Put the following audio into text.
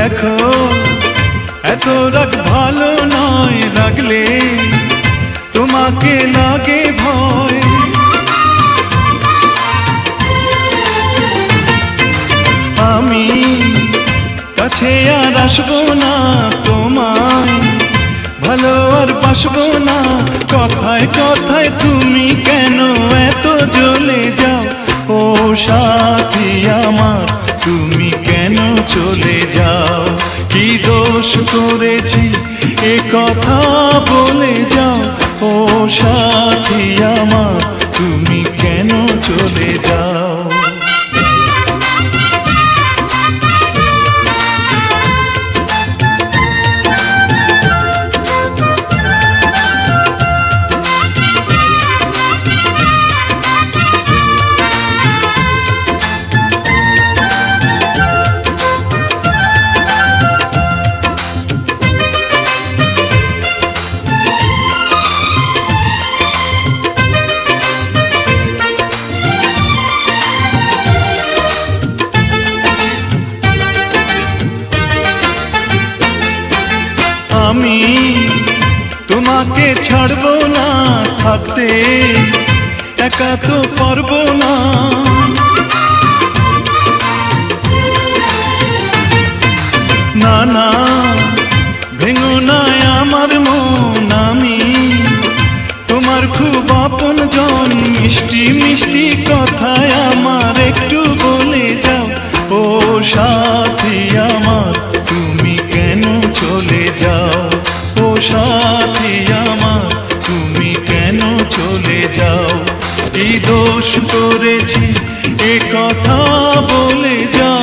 দেখো এত রাগ ভালো নয়, রাগলে তোমাকে লাগে ভয়। আমি কাছে আর আসবো না, তোমায় ভালো আর বাসবো না। কথায় কথায় তুমি কেন এত জ্বলে যাও? ও সাথী আমার, তুমি কেন চলে যাও? কি দোষ করেছি এ কথা বলে যাও? ও সাথী আমার, তুমি কেন চলে যাও? আমি তোমাকে ছাড়বো না, থাকতে একা তো পারবো না। না না, ভেঙো না আমার মন, আমি তোমার খুব আপন জন। মিষ্টি মিষ্টি কথায় আমার একটু বলে যাও। ও সাথী আমার, তুমি কেন চলে যাও? ও সাথী আমার, তুমি কেন চলে যাও? কি দোষ করেছি এ কথা বলে যাও?